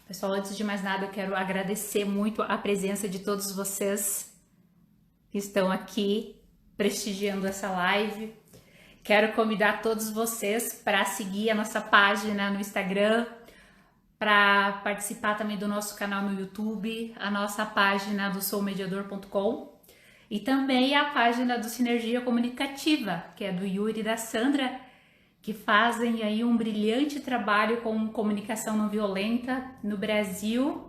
Pessoal, antes de mais nada, eu quero agradecer muito a presença de todos vocês que estão aqui prestigiando essa live. Quero convidar todos vocês para seguir a nossa página no Instagram, para participar também do nosso canal no YouTube, a nossa página do soumediador.com e também a página do Sinergia Comunicativa, que é do Yuri e da Sandra, que fazem aí um brilhante trabalho com comunicação não violenta no Brasil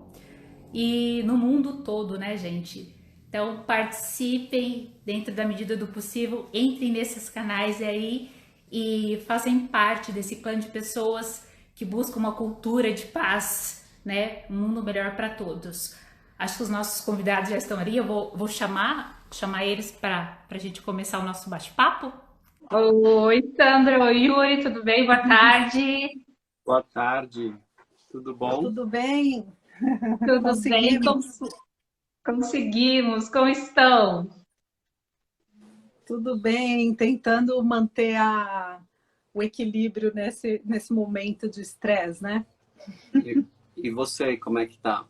e no mundo todo, né, gente? Então participem dentro da medida do possível, entrem nesses canais aí e fazem parte desse clã de pessoas que buscam uma cultura de paz, né? Um mundo melhor para todos. Acho que os nossos convidados já estão ali, eu vou chamar eles para a gente começar o nosso bate-papo. Oi, Sandra. Oi, Yuri. Tudo bem? Boa tarde. Boa tarde, tudo bom? Tudo bem? Tudo bem? Conseguimos. Conseguimos. Como estão? Tudo bem, tentando manter o equilíbrio nesse momento de estresse, né? E você, como é que tá?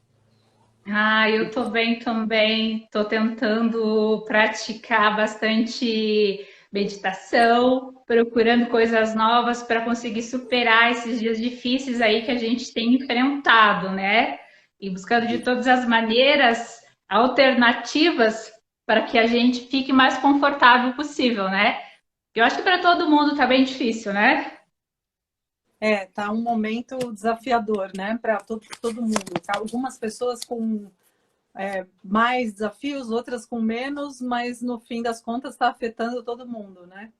Eu tô bem também. Tô tentando praticar bastante meditação, procurando coisas novas para conseguir superar esses dias difíceis aí que a gente tem enfrentado, né? E buscando de todas as maneiras alternativas para que a gente fique mais confortável possível, né? Eu acho que para todo mundo tá bem difícil, né? Tá um momento desafiador, né? Para todo mundo. Tá? Algumas pessoas com mais desafios, outras com menos, mas no fim das contas está afetando todo mundo, né?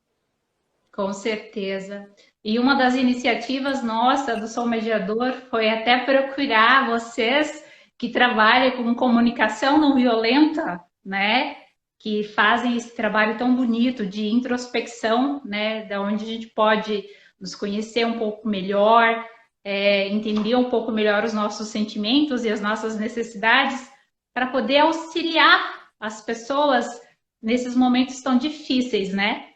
Com certeza. E uma das iniciativas nossa do Sou Mediador foi até procurar vocês que trabalham com comunicação não violenta, né? Que fazem esse trabalho tão bonito de introspecção, né? Da onde a gente pode nos conhecer um pouco melhor, entender um pouco melhor os nossos sentimentos e as nossas necessidades, para poder auxiliar as pessoas nesses momentos tão difíceis, né?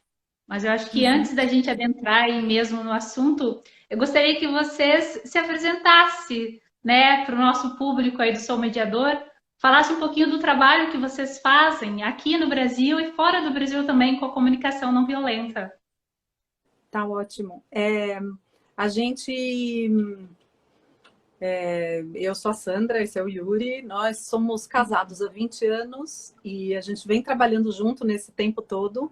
Mas eu acho que antes da gente adentrar aí mesmo no assunto, eu gostaria que vocês se apresentassem, né, para o nosso público aí do Sou Mediador, falasse um pouquinho do trabalho que vocês fazem aqui no Brasil e fora do Brasil também com a comunicação não violenta. Tá ótimo. A gente eu sou a Sandra, esse é o Yuri. Nós somos casados há 20 anos e a gente vem trabalhando junto nesse tempo todo.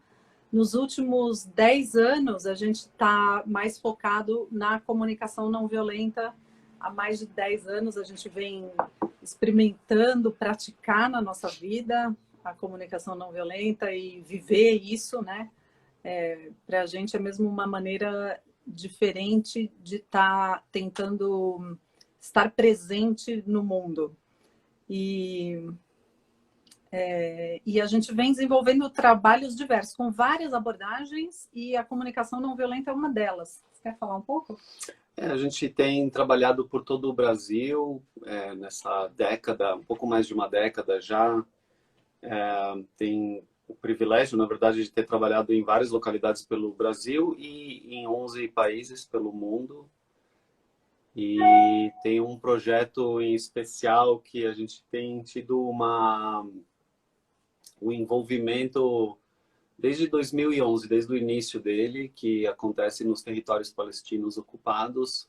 Nos últimos 10 anos, a gente está mais focado na comunicação não violenta. Há mais de 10 anos, a gente vem experimentando, praticar na nossa vida a comunicação não violenta e viver isso, né? Para a gente é mesmo uma maneira diferente de estar tentando estar presente no mundo. E a gente vem desenvolvendo trabalhos diversos, com várias abordagens, e a comunicação não violenta é uma delas. Você quer falar um pouco? A gente tem trabalhado por todo o Brasil, nessa década, um pouco mais de uma década já. Tem o privilégio, na verdade, de ter trabalhado em várias localidades pelo Brasil e em 11 países pelo mundo. E tem um projeto em especial que a gente tem tido o envolvimento desde 2011, desde o início dele, que acontece nos territórios palestinos ocupados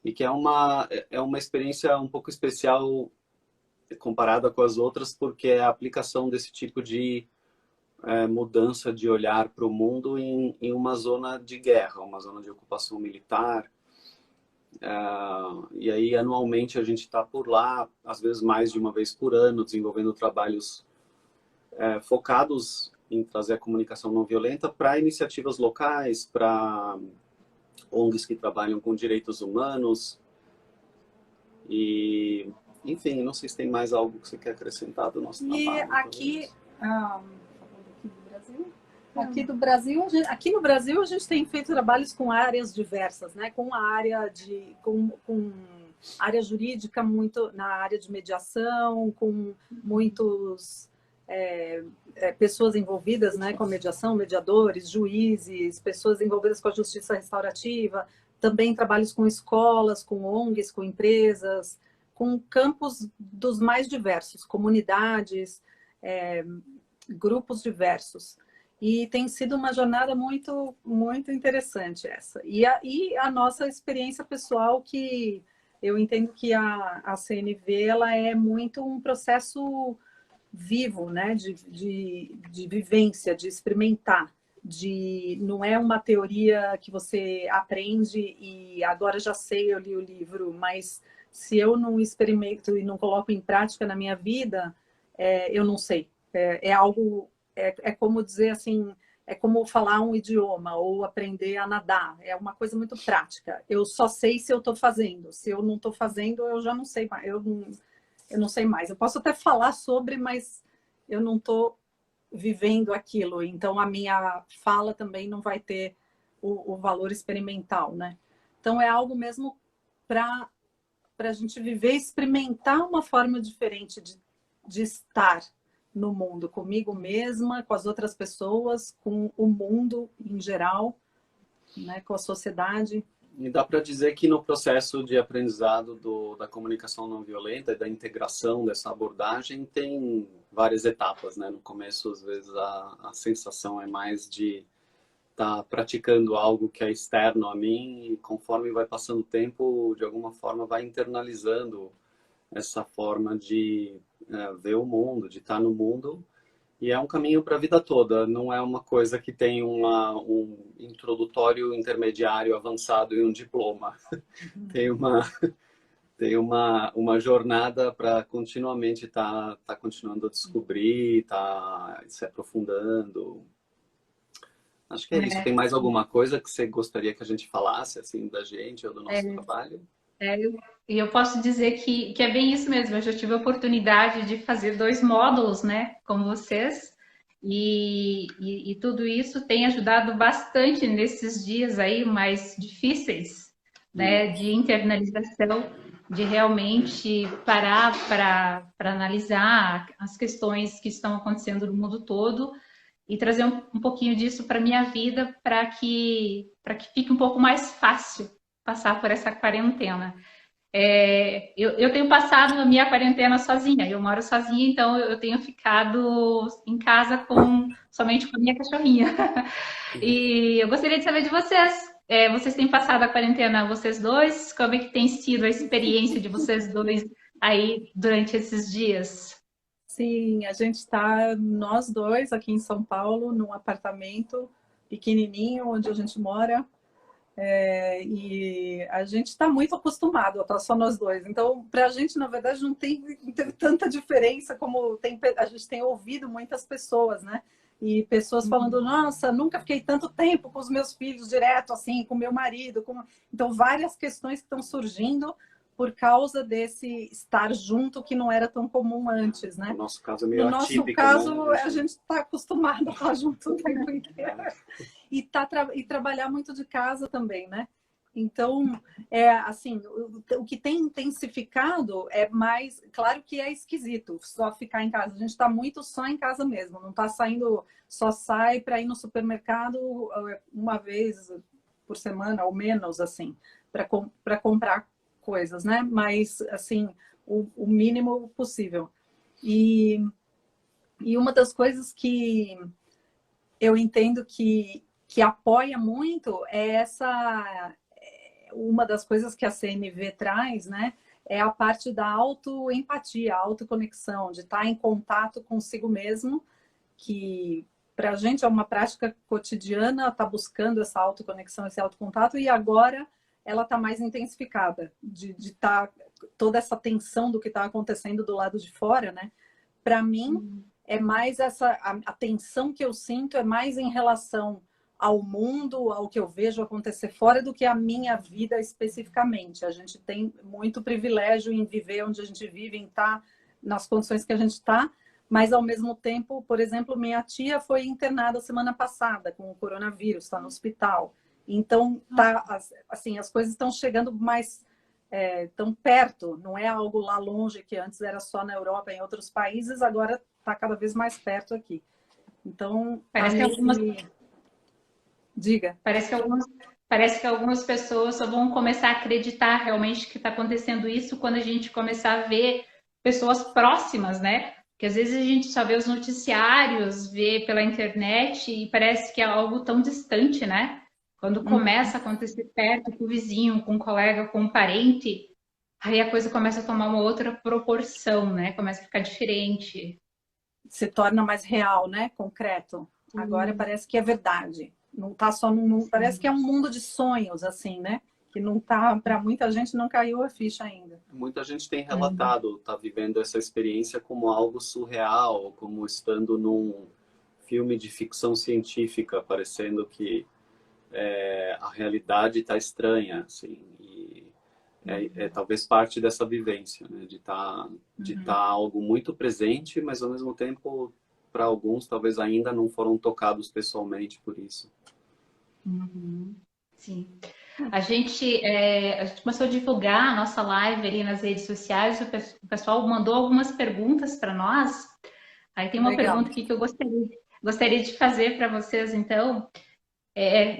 e que é uma experiência um pouco especial comparada com as outras, porque é a aplicação desse tipo de mudança de olhar para o mundo em uma zona de guerra, uma zona de ocupação militar. E aí, anualmente, a gente está por lá, às vezes mais de uma vez por ano, desenvolvendo trabalhos focados em trazer a comunicação não violenta para iniciativas locais, para ONGs que trabalham com direitos humanos. E, enfim, não sei se tem mais algo que você quer acrescentar do nosso trabalho. E aqui do Brasil, aqui no Brasil a gente tem feito trabalhos com áreas diversas, né? Com área jurídica, muito na área de mediação, com muitos pessoas envolvidas, né, com mediação, mediadores, juízes, pessoas envolvidas com a justiça restaurativa, também trabalhos com escolas, com ONGs, com empresas, com campos dos mais diversos, comunidades, grupos diversos. E tem sido uma jornada muito, muito interessante essa. E a nossa experiência pessoal, que eu entendo que a CNV ela é muito um processo vivo, né? de vivência, de experimentar. Não é uma teoria que você aprende e agora já sei, eu li o livro, mas se eu não experimento e não coloco em prática na minha vida, eu não sei. Algo, como dizer assim, é como falar um idioma ou aprender a nadar. É uma coisa muito prática. Eu só sei se eu estou fazendo. Se eu não estou fazendo, eu já não sei mais. Eu não sei mais. Eu posso até falar sobre, mas eu não estou vivendo aquilo. Então, a minha fala também não vai ter o valor experimental, né? Então, é algo mesmo para a gente viver, experimentar uma forma diferente de estar no mundo, comigo mesma, com as outras pessoas, com o mundo em geral, né? Com a sociedade. E dá para dizer que no processo de aprendizado da comunicação não violenta e da integração dessa abordagem tem várias etapas, né? No começo, às vezes, a sensação é mais de estar praticando algo que é externo a mim e conforme vai passando o tempo, de alguma forma, vai internalizando essa forma de ver o mundo, de estar no mundo. E é um caminho para a vida toda, não é uma coisa que tem um introdutório, intermediário, avançado e um diploma. Tem uma jornada para continuamente estar continuando a descobrir, estar se aprofundando. Acho que é isso. Tem mais alguma coisa que você gostaria que a gente falasse, assim, da gente ou do nosso trabalho? E eu posso dizer que é bem isso mesmo. Eu já tive a oportunidade de fazer 2 módulos, né, com vocês, e tudo isso tem ajudado bastante nesses dias aí mais difíceis, né, de internalização, de realmente parar para analisar as questões que estão acontecendo no mundo todo e trazer um pouquinho disso para minha vida, para que fique um pouco mais fácil passar por essa quarentena. Eu tenho passado a minha quarentena sozinha, eu moro sozinha, então eu tenho ficado em casa somente com a minha cachorrinha. E eu gostaria de saber de vocês. Vocês têm passado a quarentena, vocês dois? Como é que tem sido a experiência de vocês dois aí durante esses dias? Sim, a gente está, nós dois, aqui em São Paulo, num apartamento pequenininho, onde a gente mora. E a gente está muito acostumado a estar só nós dois. Então, para a gente, na verdade, não teve tanta diferença como a gente tem ouvido muitas pessoas, né? E pessoas falando, nossa, nunca fiquei tanto tempo com os meus filhos direto, assim, com meu marido. Então, várias questões que estão surgindo por causa desse estar junto que não era tão comum antes, né? No nosso caso é meio no atípico, nosso caso, né? a gente está acostumado a estar junto o tempo inteiro. E trabalhar muito de casa também, né? Então, assim, o que tem intensificado é mais... Claro que é esquisito só ficar em casa. A gente está muito só em casa mesmo. Não está saindo... Só sai para ir no supermercado uma vez por semana ou menos, assim, para comprar coisas, né? Mas, assim, o mínimo possível. E uma das coisas que eu entendo que apoia muito uma das coisas que a CNV traz, né? É a parte da autoempatia, autoconexão, de estar em contato consigo mesmo, que para a gente é uma prática cotidiana, estar buscando essa autoconexão, esse autocontato, e agora ela está mais intensificada, de estar toda essa tensão do que está acontecendo do lado de fora, né? Para mim, é mais a tensão que eu sinto é mais em relação ao mundo, ao que eu vejo acontecer fora, do que a minha vida especificamente. A gente tem muito privilégio em viver onde a gente vive, em estar nas condições que a gente está, mas ao mesmo tempo, por exemplo, minha tia foi internada semana passada com o coronavírus, está no hospital. Então, assim, as coisas estão chegando mais tão perto, não é algo lá longe, que antes era só na Europa, em outros países, agora está cada vez mais perto aqui. Então, Parece que algumas Diga. Parece parece que algumas pessoas só vão começar a acreditar realmente que está acontecendo isso quando a gente começar a ver pessoas próximas, né? Porque às vezes a gente só vê os noticiários, vê pela internet e parece que é algo tão distante, né? Quando começa a acontecer perto, com o vizinho, com o colega, com o parente, aí a coisa começa a tomar uma outra proporção, né? Começa a ficar diferente. Se torna mais real, né? Concreto. Agora parece que é verdade. Não tá só num, parece que é um mundo de sonhos, assim, né? Que não tá, para muita gente não caiu a ficha ainda. Muita gente tem relatado, tá vivendo essa experiência como algo surreal, como estando num filme de ficção científica, parecendo que a realidade está estranha, assim, e é talvez parte dessa vivência, né? De tá algo muito presente, mas ao mesmo tempo, para alguns, talvez ainda não foram tocados pessoalmente por isso. Sim. A gente começou a divulgar a nossa live ali nas redes sociais, o pessoal mandou algumas perguntas para nós. Aí tem uma Legal. pergunta aqui que eu gostaria de fazer para vocês, então.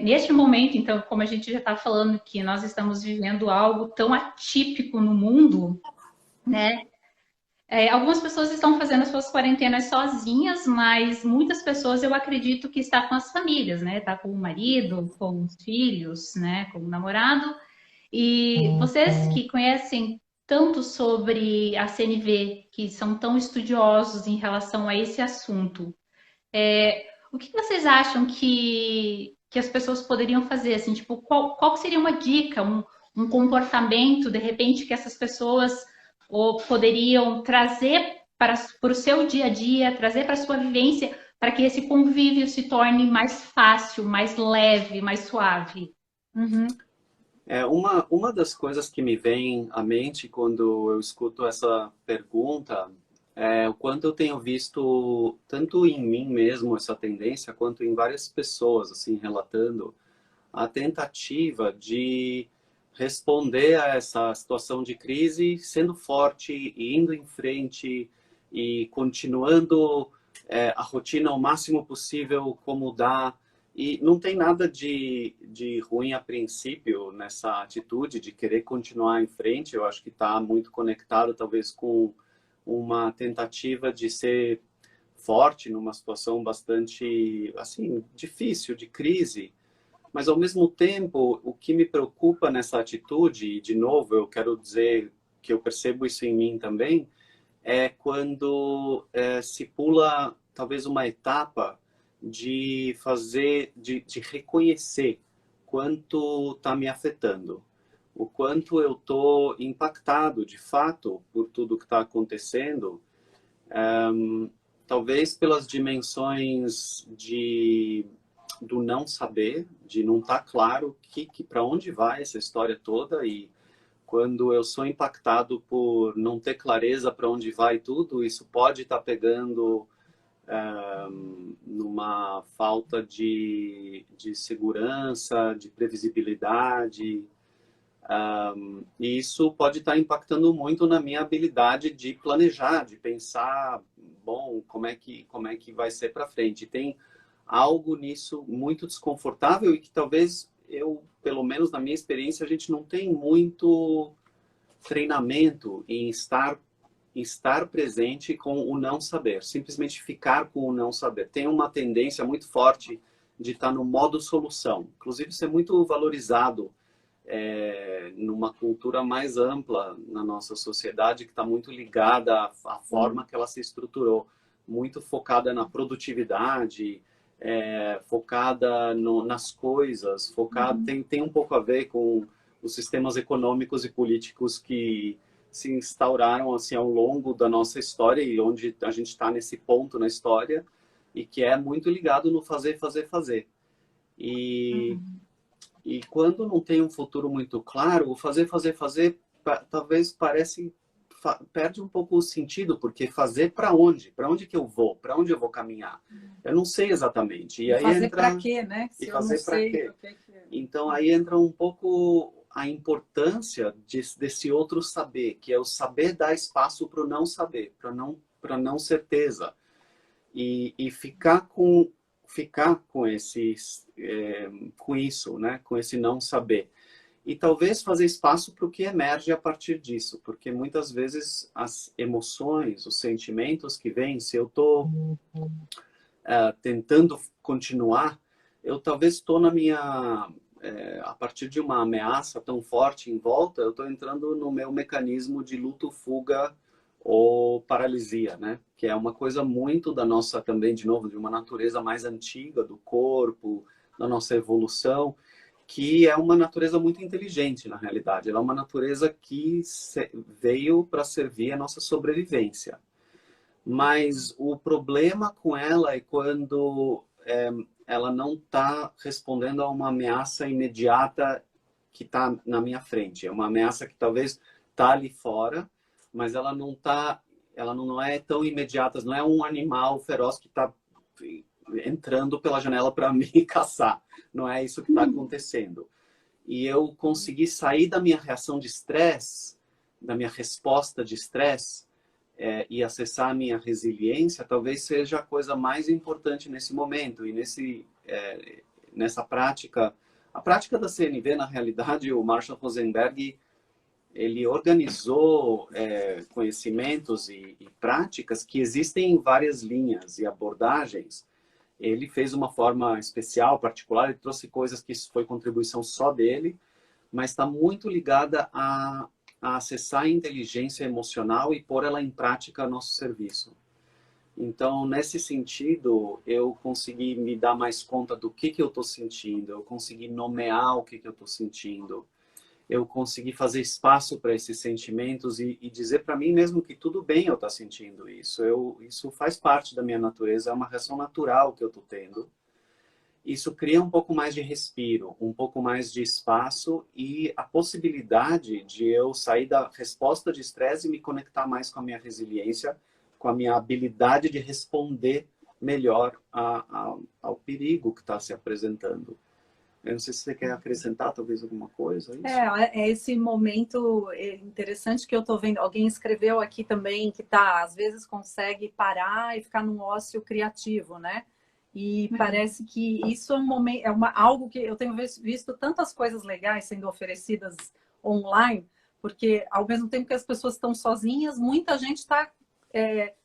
Neste momento, então, como a gente já está falando que nós estamos vivendo algo tão atípico no mundo, né? Algumas pessoas estão fazendo as suas quarentenas sozinhas, mas muitas pessoas eu acredito que está com as famílias, né? Está com o marido, com os filhos, né? Com o namorado. E vocês que conhecem tanto sobre a CNV, que são tão estudiosos em relação a esse assunto, o que vocês acham que as pessoas poderiam fazer? Assim, tipo, qual seria uma dica, um comportamento, de repente, que essas pessoas poderiam trazer para o seu dia a dia, trazer para a sua vivência, para que esse convívio se torne mais fácil, mais leve, mais suave? Uma das coisas que me vem à mente quando eu escuto essa pergunta é o quanto eu tenho visto, tanto em mim mesmo, essa tendência, quanto em várias pessoas, assim, relatando a tentativa de responder a essa situação de crise sendo forte e indo em frente e continuando a rotina o máximo possível como dá. E não tem nada de ruim a princípio nessa atitude de querer continuar em frente. Eu acho que está muito conectado talvez com uma tentativa de ser forte numa situação bastante assim difícil, de crise. Mas, ao mesmo tempo, o que me preocupa nessa atitude, e de novo, eu quero dizer que eu percebo isso em mim também, é quando se pula, talvez, uma etapa de reconhecer quanto está me afetando, o quanto eu estou impactado, de fato, por tudo que está acontecendo, talvez pelas dimensões do não saber, de não estar claro para onde vai essa história toda. E quando eu sou impactado por não ter clareza para onde vai tudo, isso pode estar pegando numa falta de segurança, de previsibilidade. E isso pode estar impactando muito na minha habilidade de planejar, de pensar, bom, como é que vai ser para frente. Tem algo nisso muito desconfortável e que talvez pelo menos na minha experiência, a gente não tem muito treinamento em estar presente com o não saber, simplesmente ficar com o não saber. Tem uma tendência muito forte de estar no modo solução. Inclusive, isso é muito valorizado numa cultura mais ampla na nossa sociedade, que está muito ligada à forma que ela se estruturou, muito focada na produtividade, focada nas coisas, tem um pouco a ver com os sistemas econômicos e políticos que se instauraram assim ao longo da nossa história e onde a gente está nesse ponto na história, e que é muito ligado no fazer, fazer, fazer. E quando não tem um futuro muito claro, o fazer, fazer, fazer, talvez perde um pouco o sentido, porque fazer para onde? Para onde que eu vou? Para onde eu vou caminhar? Eu não sei exatamente. E aí fazer para quê, né? Se fazer para quê? Então aí entra um pouco a importância desse outro saber, que é o saber dar espaço para o não saber, para não certeza. E ficar com ficar com com isso, né? Com esse não saber. E talvez fazer espaço para o que emerge a partir disso, porque muitas vezes as emoções, os sentimentos que vêm, se eu estou tentando continuar, eu talvez estou a partir de uma ameaça tão forte em volta, eu estou entrando no meu mecanismo de luto, fuga ou paralisia, né? Que é uma coisa muito da nossa, também, de novo, de uma natureza mais antiga do corpo, da nossa evolução, que é uma natureza muito inteligente, na realidade. Ela é uma natureza que veio para servir a nossa sobrevivência. Mas o problema com ela é quando ela não está respondendo a uma ameaça imediata que está na minha frente. É uma ameaça que talvez está ali fora, mas ela não é tão imediata, não é um animal feroz que está entrando pela janela para me caçar. Não é isso que está acontecendo. E eu consegui sair da minha reação de estresse, da minha resposta de estresse, e acessar a minha resiliência, talvez seja a coisa mais importante nesse momento. E nessa prática, a prática da CNV, na realidade, o Marshall Rosenberg, ele organizou conhecimentos e práticas que existem em várias linhas e abordagens. Ele fez uma forma especial, particular, ele trouxe coisas que foi contribuição só dele, mas está muito ligada a acessar a inteligência emocional e pôr ela em prática a nosso serviço. Então, nesse sentido, eu consegui me dar mais conta do que eu estou sentindo, eu consegui nomear o que eu estou sentindo, eu consegui fazer espaço para esses sentimentos e dizer para mim mesmo que tudo bem eu estar sentindo isso. Isso faz parte da minha natureza, é uma reação natural que eu estou tendo. Isso cria um pouco mais de respiro, um pouco mais de espaço e a possibilidade de eu sair da resposta de estresse e me conectar mais com a minha resiliência, com a minha habilidade de responder melhor ao perigo que está se apresentando. Eu não sei se você quer acrescentar talvez alguma coisa. É esse momento interessante que eu estou vendo. Alguém escreveu aqui também que às vezes consegue parar e ficar num ócio criativo, né? E parece que isso é um momento, algo que eu tenho visto tantas coisas legais sendo oferecidas online, porque ao mesmo tempo que as pessoas estão sozinhas, muita gente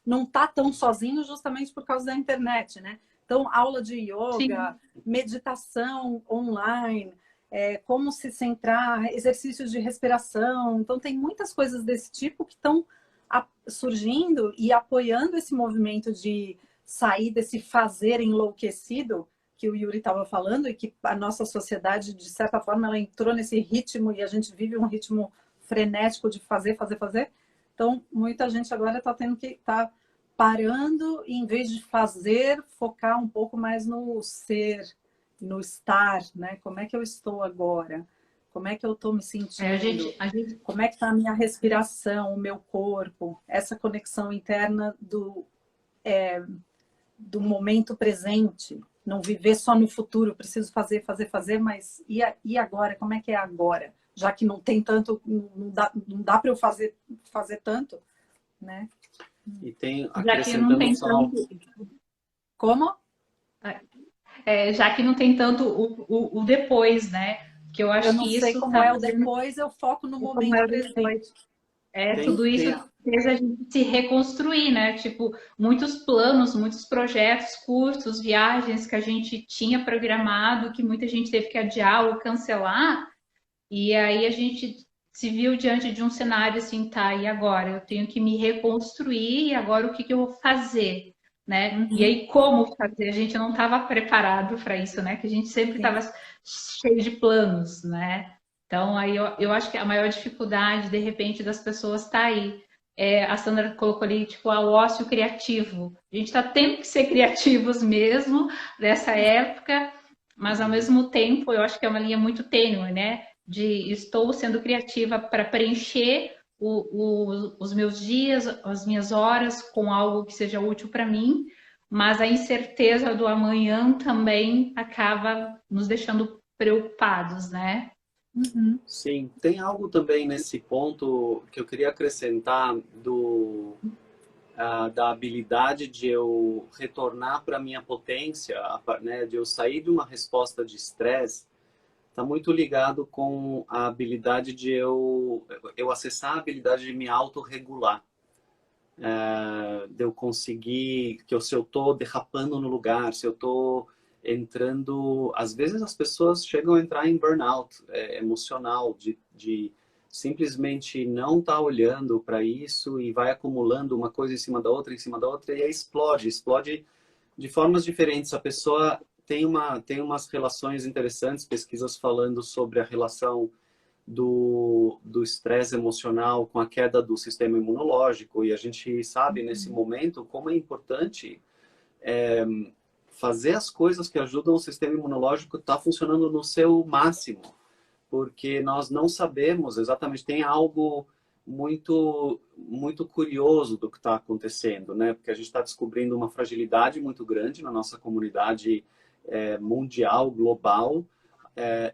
não está tão sozinho justamente por causa da internet, né? Então, aula de yoga, sim, meditação online, como se centrar, exercícios de respiração. Então, tem muitas coisas desse tipo que estão surgindo e apoiando esse movimento de sair desse fazer enlouquecido que o Yuri estava falando e que a nossa sociedade, de certa forma, ela entrou nesse ritmo e a gente vive um ritmo frenético de fazer, fazer, fazer. Então, muita gente agora está tendo que estar parando e, em vez de fazer, focar um pouco mais no ser, no estar, né? Como é que eu estou agora? Como é que eu estou me sentindo? Como é que está a minha respiração, o meu corpo? Essa conexão interna do momento presente. Não viver só no futuro, preciso fazer, fazer, fazer, mas e agora? Como é que é agora? Já que não tem tanto, não dá para eu fazer tanto, né? E tem já que não tem tanto... Como? Já que não tem tanto o depois, né? Que eu acho que isso... Eu não sei como é o depois, eu foco no momento presente. Tudo isso fez a gente se reconstruir, né? Tipo, muitos planos, muitos projetos, cursos, viagens que a gente tinha programado, que muita gente teve que adiar ou cancelar. E aí a gente se viu diante de um cenário assim, tá, e agora? Eu tenho que me reconstruir, e agora o que eu vou fazer? Né? Uhum. E aí, como fazer? A gente não estava preparado para isso, né? Que a gente sempre estava cheio de planos, né? Então, aí eu acho que a maior dificuldade, de repente, das pessoas está aí. A Sandra colocou ali, tipo, o ócio criativo. A gente está tendo que ser criativos mesmo nessa época, mas, ao mesmo tempo, eu acho que é uma linha muito tênue, né? De estou sendo criativa para preencher os meus dias, as minhas horas com algo que seja útil para mim, mas a incerteza do amanhã também acaba nos deixando preocupados, né? Uhum. Sim, tem algo também nesse ponto que eu queria acrescentar da habilidade de eu retornar para a minha potência, né, de eu sair de uma resposta de estresse, está muito ligado com a habilidade de eu acessar a habilidade de me autorregular. De eu conseguir, se eu estou derrapando no lugar, se eu estou entrando... Às vezes as pessoas chegam a entrar em burnout emocional, de simplesmente não estar olhando para isso e vai acumulando uma coisa em cima da outra, e aí explode de formas diferentes. A pessoa tem umas relações interessantes, pesquisas falando sobre a relação do estresse emocional com a queda do sistema imunológico, e a gente sabe nesse momento como é importante fazer as coisas que ajudam o sistema imunológico a estar funcionando no seu máximo, porque nós não sabemos exatamente, tem algo muito curioso do que está acontecendo, né? Porque a gente está descobrindo uma fragilidade muito grande na nossa comunidade mundial, global,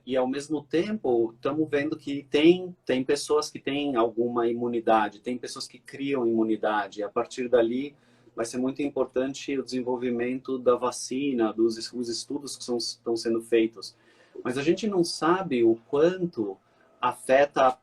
e ao mesmo tempo estamos vendo que tem pessoas que têm alguma imunidade, tem pessoas que criam imunidade, e a partir dali vai ser muito importante o desenvolvimento da vacina, os estudos que estão sendo feitos. Mas a gente não sabe o quanto afeta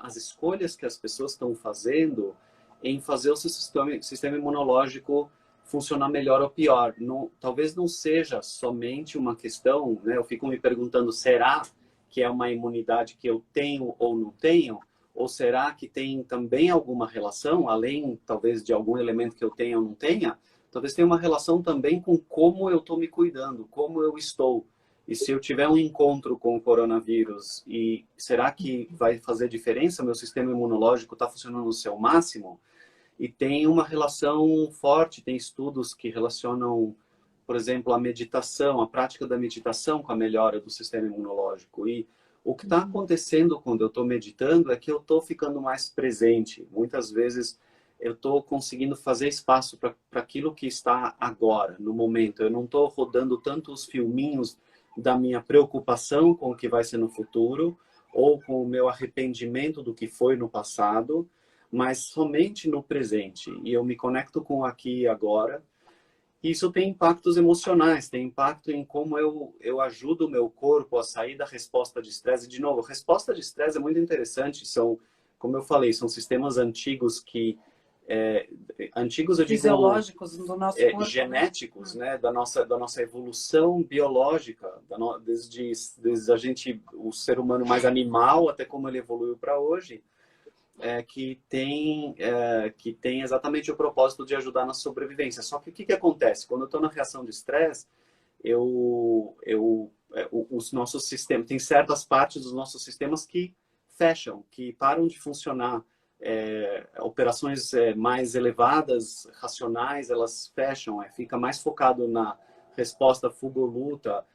as escolhas que as pessoas estão fazendo em fazer o seu sistema imunológico funcionar melhor ou pior. Não, talvez não seja somente uma questão, né? Eu fico me perguntando, será que é uma imunidade que eu tenho ou não tenho? Ou será que tem também alguma relação, além talvez de algum elemento que eu tenha ou não tenha, talvez tenha uma relação também com como eu estou me cuidando, como eu estou. E se eu tiver um encontro com o coronavírus, e será que vai fazer diferença? Meu sistema imunológico está funcionando no seu máximo? E tem uma relação forte, tem estudos que relacionam, por exemplo, a meditação, a prática da meditação com a melhora do sistema imunológico. E o que está acontecendo quando eu estou meditando é que eu estou ficando mais presente. Muitas vezes eu estou conseguindo fazer espaço para aquilo que está agora, no momento. Eu não estou rodando tanto os filminhos da minha preocupação com o que vai ser no futuro, ou com o meu arrependimento do que foi no passado, mas somente no presente. E eu me conecto com o aqui e agora. Isso tem impactos emocionais, tem impacto em como eu ajudo o meu corpo a sair da resposta de estresse. De novo, a resposta de estresse é muito interessante. Como eu falei, são sistemas antigos que... antigos, eu digo... Fisiológicos do nosso corpo. Genéticos, né? Da nossa evolução biológica. Desde o ser humano mais animal até como ele evoluiu para hoje. Que tem exatamente o propósito de ajudar na sobrevivência. Só que o que acontece? Quando eu estou na reação de estresse, os nossos sistemas, tem certas partes dos nossos sistemas que fecham, que param de funcionar. Operações mais elevadas, racionais, elas fecham, fica mais focado na resposta fuga ou luta.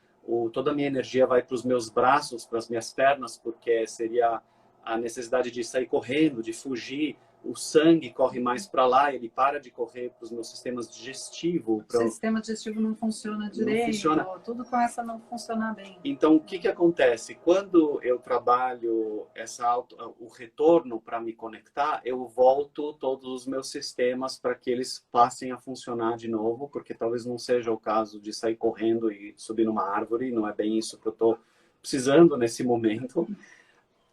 Toda a minha energia vai para os meus braços, para as minhas pernas, porque seria a necessidade de sair correndo, de fugir. O sangue corre mais para lá, ele para de correr para os meus sistemas digestivos. O sistema digestivo não funciona direito, não funciona. Tudo começa a não funcionar bem. Então, o que acontece? Quando eu trabalho o retorno para me conectar, eu volto todos os meus sistemas para que eles passem a funcionar de novo, porque talvez não seja o caso de sair correndo e subir numa árvore, não é bem isso que eu estou precisando nesse momento.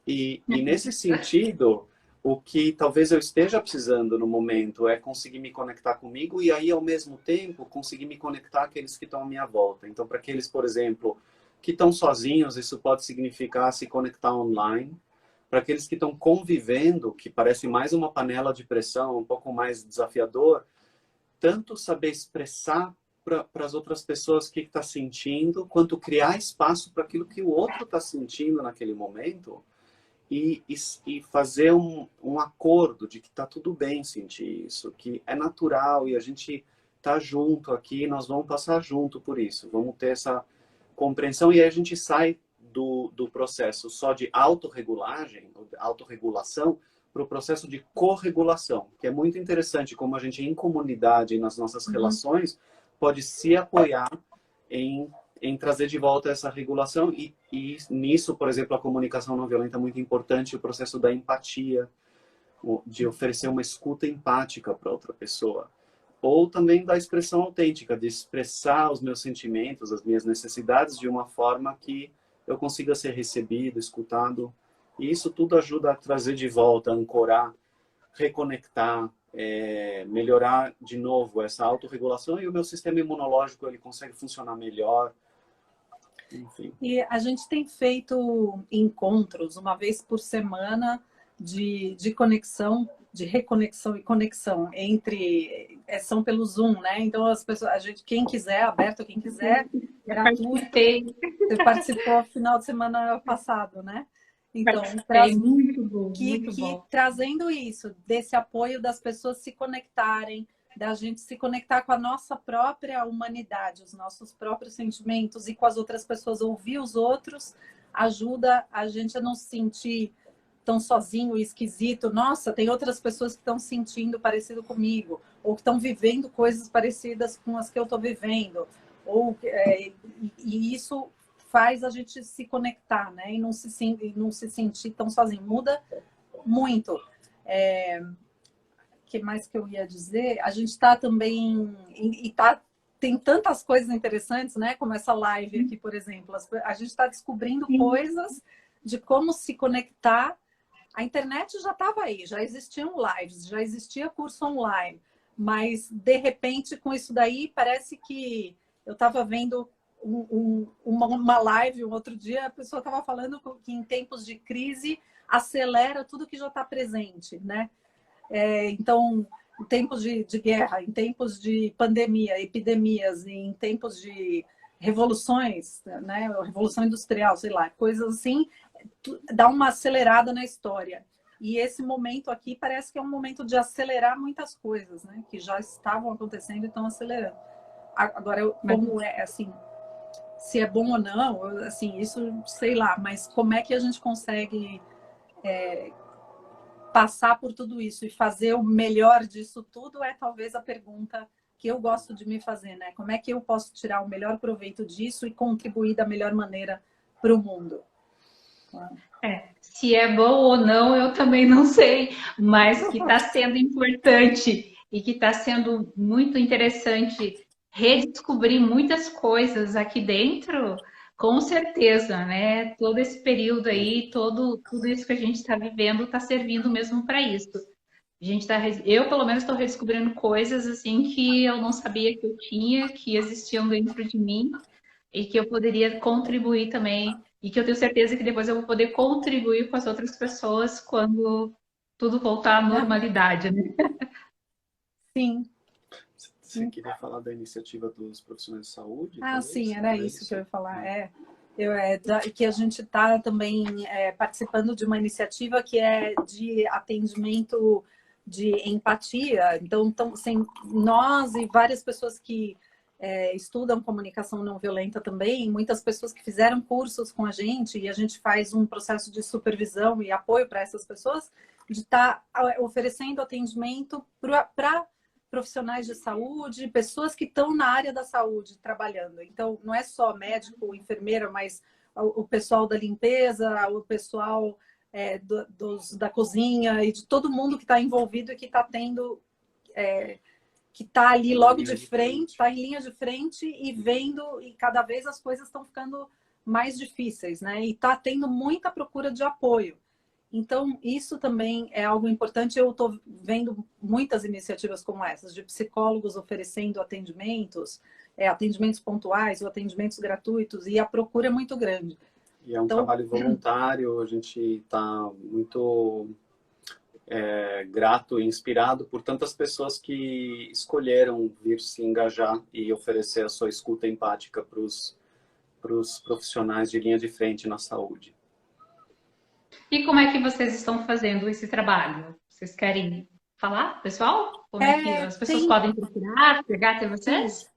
E nesse sentido, o que talvez eu esteja precisando no momento é conseguir me conectar comigo e aí, ao mesmo tempo, conseguir me conectar àqueles que estão à minha volta. Então, para aqueles, por exemplo, que estão sozinhos, isso pode significar se conectar online. Para aqueles que estão convivendo, que parece mais uma panela de pressão, um pouco mais desafiador, tanto saber expressar para as outras pessoas o que está sentindo, quanto criar espaço para aquilo que o outro está sentindo naquele momento. E fazer um acordo de que está tudo bem sentir isso, que é natural e a gente está junto aqui, nós vamos passar junto por isso, vamos ter essa compreensão e aí a gente sai do processo só de autorregulação para o processo de corregulação, que é muito interessante como a gente em comunidade, nas nossas relações, pode se apoiar em trazer de volta essa regulação e nisso, por exemplo, a comunicação não violenta é muito importante, o processo da empatia, de oferecer uma escuta empática para outra pessoa. Ou também da expressão autêntica, de expressar os meus sentimentos, as minhas necessidades de uma forma que eu consiga ser recebido, escutado. E isso tudo ajuda a trazer de volta, a ancorar, reconectar, melhorar de novo essa autorregulação, e o meu sistema imunológico ele consegue funcionar melhor. Enfim. E a gente tem feito encontros uma vez por semana de conexão, de reconexão e conexão entre são pelo Zoom, né? Então as pessoas, quem quiser, aberto, quem quiser, gratuito. Você participou no final de semana passado, né? Então, muito bom, muito bom. Trazendo isso, desse apoio das pessoas se conectarem, da gente se conectar com a nossa própria humanidade, os nossos próprios sentimentos e com as outras pessoas, ouvir os outros, ajuda a gente a não se sentir tão sozinho e esquisito. Nossa, tem outras pessoas que estão sentindo parecido comigo, ou que estão vivendo coisas parecidas com as que eu estou vivendo. E isso faz a gente se conectar, né? E não se sentir tão sozinho. Muda muito. Que mais que eu ia dizer? A gente está também... tem tantas coisas interessantes, né? Como essa live aqui, por exemplo. A gente está descobrindo coisas de como se conectar. A internet já estava aí, já existiam lives, já existia curso online. Mas, de repente, com isso daí, parece que eu estava vendo uma live um outro dia, a pessoa estava falando que em tempos de crise acelera tudo que já está presente, né? Então, em tempos de guerra, em tempos de pandemia, epidemias, em tempos de revoluções, né? Revolução industrial, sei lá, coisas assim, dá uma acelerada na história. E esse momento aqui parece que é um momento de acelerar muitas coisas, né? Que já estavam acontecendo e estão acelerando. Agora, como é, assim, se é bom ou não, assim, isso sei lá, mas como é que a gente consegue passar por tudo isso e fazer o melhor disso tudo é talvez a pergunta que eu gosto de me fazer, né? Como é que eu posso tirar o melhor proveito disso e contribuir da melhor maneira para o mundo? Se é bom ou não, eu também não sei, mas que está sendo importante e que está sendo muito interessante redescobrir muitas coisas aqui dentro, com certeza, né? Todo esse período aí, tudo isso que a gente está vivendo está servindo mesmo para isso. Eu, pelo menos, estou redescobrindo coisas assim que eu não sabia que eu tinha, que existiam dentro de mim e que eu poderia contribuir também, e que eu tenho certeza que depois eu vou poder contribuir com as outras pessoas quando tudo voltar à normalidade, né? Sim. Você queria falar da iniciativa dos profissionais de saúde? Talvez? Sim, era isso que eu ia falar. Que a gente está também participando de uma iniciativa que é de atendimento de empatia. Então, nós e várias pessoas que estudam comunicação não violenta também, muitas pessoas que fizeram cursos com a gente, e a gente faz um processo de supervisão e apoio para essas pessoas, de estar oferecendo atendimento para profissionais de saúde, pessoas que estão na área da saúde trabalhando. Então, não é só médico, enfermeira, mas o pessoal da limpeza, o pessoal da cozinha e de todo mundo que está envolvido e que está tendo... que está ali logo de frente, está em linha de frente e vendo, e cada vez as coisas estão ficando mais difíceis, né? E está tendo muita procura de apoio. Então, isso também é algo importante. Eu estou vendo muitas iniciativas como essas, de psicólogos oferecendo atendimentos, atendimentos pontuais ou atendimentos gratuitos, e a procura é muito grande. E é um trabalho voluntário, a gente está muito... grato e inspirado por tantas pessoas que escolheram vir se engajar e oferecer a sua escuta empática para os profissionais de linha de frente na saúde. E como é que vocês estão fazendo esse trabalho? Vocês querem falar, pessoal? Como é que as pessoas podem procurar, pegar até vocês?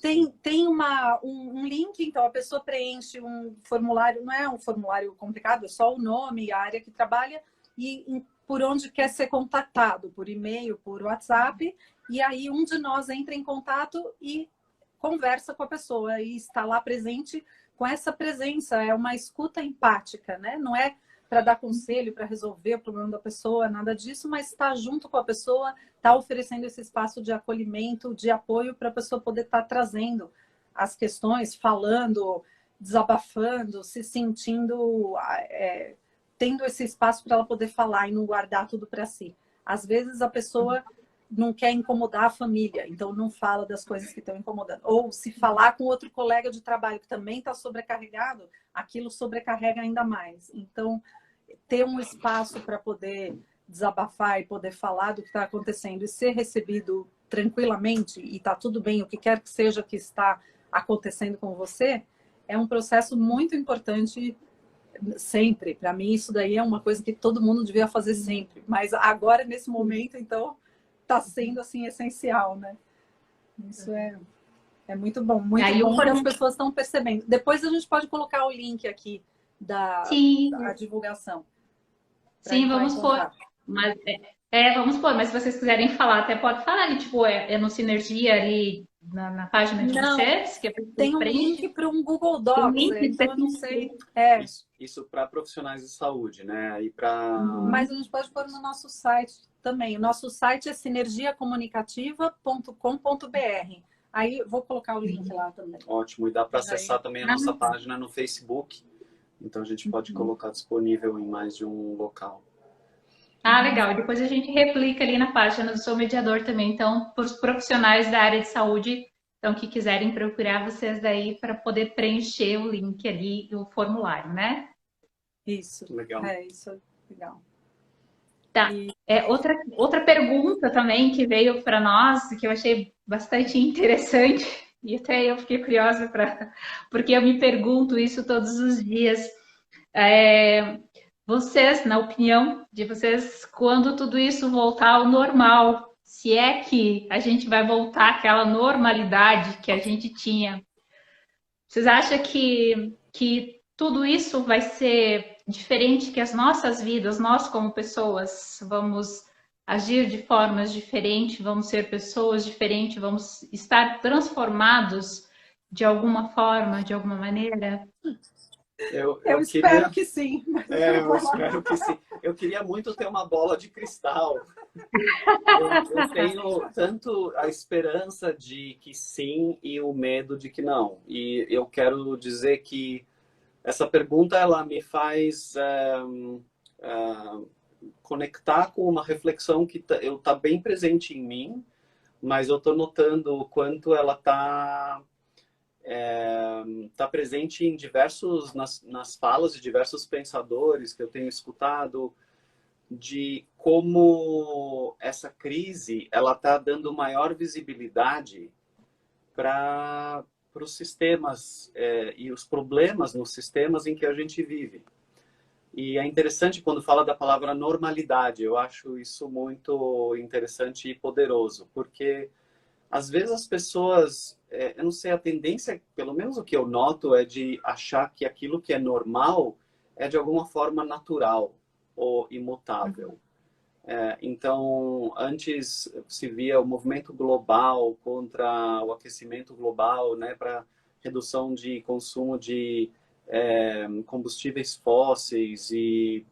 Tem um link, então a pessoa preenche um formulário, não é um formulário complicado, é só o nome, a área que trabalha e por onde quer ser contactado, por e-mail, por WhatsApp, e aí um de nós entra em contato e conversa com a pessoa e está lá presente com essa presença, é uma escuta empática, né? Não é para dar conselho, para resolver o problema da pessoa, nada disso, mas estar junto com a pessoa, estar oferecendo esse espaço de acolhimento, de apoio para a pessoa poder estar trazendo as questões, falando, desabafando, se sentindo, tendo esse espaço para ela poder falar e não guardar tudo para si. Às vezes a pessoa não quer incomodar a família, então não fala das coisas que estão incomodando. Ou se falar com outro colega de trabalho que também está sobrecarregado, aquilo sobrecarrega ainda mais. Então, ter um espaço para poder desabafar e poder falar do que está acontecendo e ser recebido tranquilamente e está tudo bem, o que quer que seja que está acontecendo com você, é um processo muito importante sempre. Para mim, isso daí é uma coisa que todo mundo devia fazer sempre. Mas agora, nesse momento, então, está sendo assim essencial, né? Isso é muito bom. Muito bom que as pessoas estão percebendo. Depois a gente pode colocar o link aqui da divulgação. Sim, vamos pôr. Mas, vamos pôr, mas se vocês quiserem falar, até pode falar ali, tipo, no Sinergia ali na página de vocês? Que tem um link para um Google Docs, então eu não sei. Isso para profissionais de saúde, né? Aí para... Mas a gente pode pôr no nosso site também. O nosso site é sinergiacomunicativa.com.br. Aí vou colocar o link lá também. Ótimo, e dá para acessar também a nossa página no Facebook. Então a gente pode colocar disponível em mais de um local. Legal. Depois a gente replica ali na página do Sou Mediador também. Então, para os profissionais da área de saúde, então, que quiserem procurar vocês daí para poder preencher o link ali e o formulário, né? Isso. Legal. Isso é legal. Tá. Outra pergunta também que veio para nós, que eu achei bastante interessante, e até eu fiquei curiosa porque eu me pergunto isso todos os dias. Vocês, na opinião de vocês, quando tudo isso voltar ao normal, se é que a gente vai voltar àquela normalidade que a gente tinha, vocês acham que tudo isso vai ser diferente, que as nossas vidas, nós como pessoas, vamos agir de formas diferentes, vamos ser pessoas diferentes, vamos estar transformados de alguma forma, de alguma maneira? Eu espero que sim. Eu espero que sim. Eu queria muito ter uma bola de cristal. Eu tenho tanto a esperança de que sim e o medo de que não. E eu quero dizer que essa pergunta ela me faz conectar com uma reflexão que tá bem presente em mim, mas eu estou notando o quanto ela está presente em nas falas de diversos pensadores que eu tenho escutado, de como essa crise ela está dando maior visibilidade para os sistemas e os problemas nos sistemas em que a gente vive. E é interessante quando fala da palavra normalidade, eu acho isso muito interessante e poderoso, porque às vezes as pessoas, eu não sei, a tendência, pelo menos o que eu noto, é de achar que aquilo que é normal é de alguma forma natural ou imutável. Então, antes se via o movimento global contra o aquecimento global, né, para redução de consumo de combustíveis fósseis e,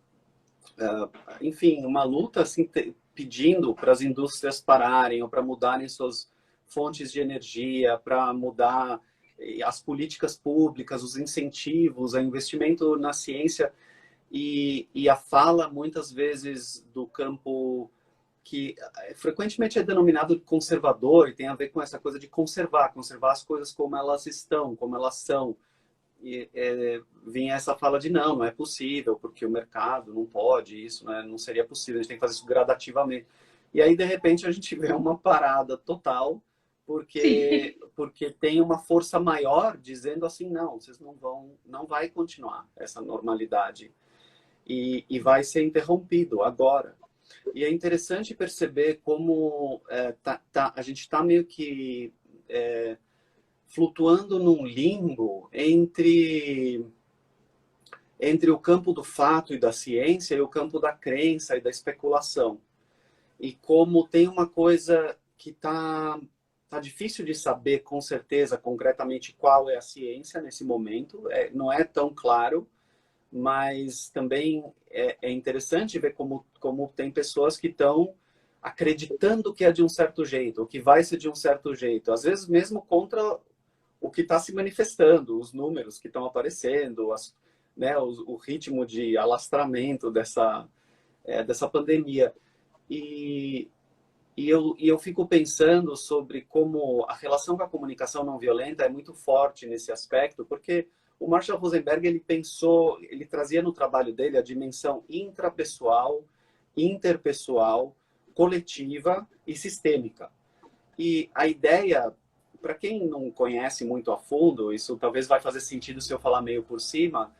enfim, uma luta assim, pedindo para as indústrias pararem ou para mudarem suas fontes de energia, para mudar as políticas públicas, os incentivos, o investimento na ciência e a fala, muitas vezes, do campo que frequentemente é denominado conservador e tem a ver com essa coisa de conservar as coisas como elas estão, como elas são. E vinha essa fala de não é possível, porque o mercado não pode, isso não seria possível, a gente tem que fazer isso gradativamente. E aí, de repente, a gente vê uma parada total, porque tem uma força maior dizendo assim, não, vocês não vai continuar essa normalidade e vai ser interrompido agora. E é interessante perceber como a gente está meio que flutuando num limbo entre o campo do fato e da ciência e o campo da crença e da especulação. E como tem uma coisa que tá difícil de saber com certeza, concretamente, qual é a ciência nesse momento, não é tão claro, mas também é interessante ver como tem pessoas que estão acreditando que é de um certo jeito, ou que vai ser de um certo jeito, às vezes mesmo contra o que está se manifestando, os números que estão aparecendo, né, o ritmo de alastramento dessa pandemia. E, eu fico pensando sobre como a relação com a comunicação não violenta é muito forte nesse aspecto, porque o Marshall Rosenberg, ele trazia no trabalho dele a dimensão intrapessoal, interpessoal, coletiva e sistêmica. E a ideia, para quem não conhece muito a fundo, isso talvez vai fazer sentido se eu falar meio por cima,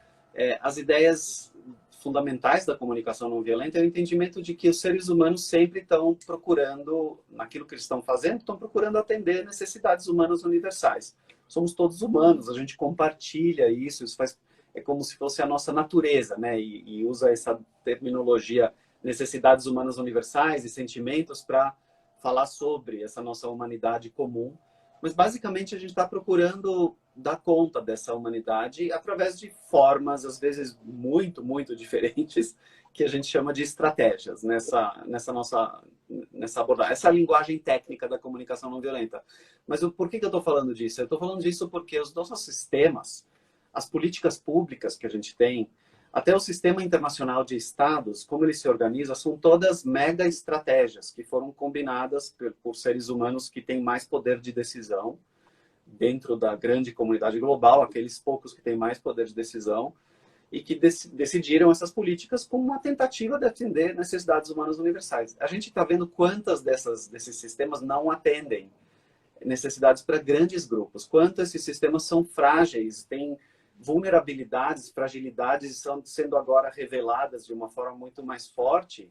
as ideias fundamentais da comunicação não violenta é o entendimento de que os seres humanos sempre estão procurando, naquilo que eles estão fazendo, estão procurando atender necessidades humanas universais. Somos todos humanos, a gente compartilha isso é como se fosse a nossa natureza, né? E usa essa terminologia necessidades humanas universais e sentimentos para falar sobre essa nossa humanidade comum. Mas, basicamente, a gente está procurando dar conta dessa humanidade através de formas, às vezes, muito, muito diferentes, que a gente chama de estratégias nessa abordagem, essa linguagem técnica da comunicação não violenta. Mas por que eu estou falando disso? Eu estou falando disso porque os nossos sistemas, as políticas públicas que a gente tem, até o sistema internacional de estados, como ele se organiza, são todas mega estratégias que foram combinadas por seres humanos que têm mais poder de decisão dentro da grande comunidade global, aqueles poucos que têm mais poder de decisão, e que decidiram essas políticas como uma tentativa de atender necessidades humanas universais. A gente está vendo quantas desses sistemas não atendem necessidades para grandes grupos, quanto esses sistemas são frágeis, têm vulnerabilidades, fragilidades estão sendo agora reveladas de uma forma muito mais forte,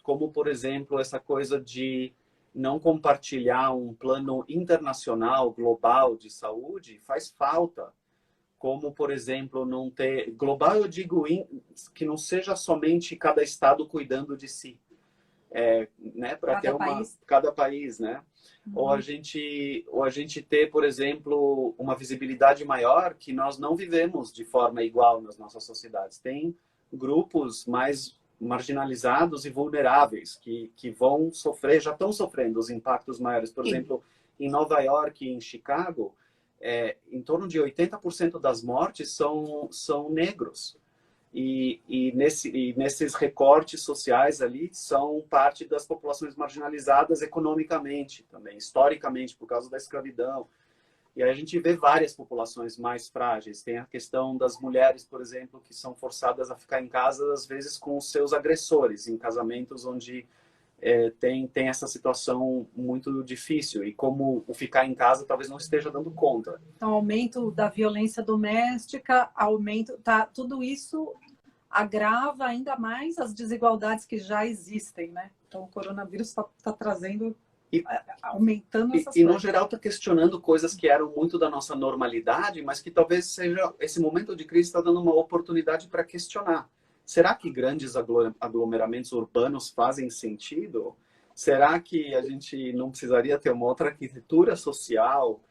como, por exemplo, essa coisa de não compartilhar um plano internacional, global de saúde, faz falta. Como, por exemplo, não ter... Global, eu digo que não seja somente cada estado cuidando de si. Né, para ter cada país, né? Uhum. Ou a gente ter, por exemplo, uma visibilidade maior que nós não vivemos de forma igual nas nossas sociedades. Tem grupos mais marginalizados e vulneráveis que vão sofrer, já estão sofrendo os impactos maiores. Por exemplo, em Nova York e em Chicago, em torno de 80% das mortes são negros. E nesses recortes sociais ali são parte das populações marginalizadas economicamente também, historicamente, por causa da escravidão. E aí a gente vê várias populações mais frágeis. Tem a questão das mulheres, por exemplo, que são forçadas a ficar em casa, às vezes, com os seus agressores, em casamentos onde tem essa situação muito difícil. E como o ficar em casa talvez não esteja dando conta. Então, aumento da violência doméstica, tudo isso agrava ainda mais as desigualdades que já existem, né? Então, o coronavírus está trazendo, aumentando essas coisas. E, no geral, está questionando coisas que eram muito da nossa normalidade, mas que talvez seja esse momento de crise está dando uma oportunidade para questionar. Será que grandes aglomeramentos urbanos fazem sentido? Será que a gente não precisaria ter uma outra arquitetura social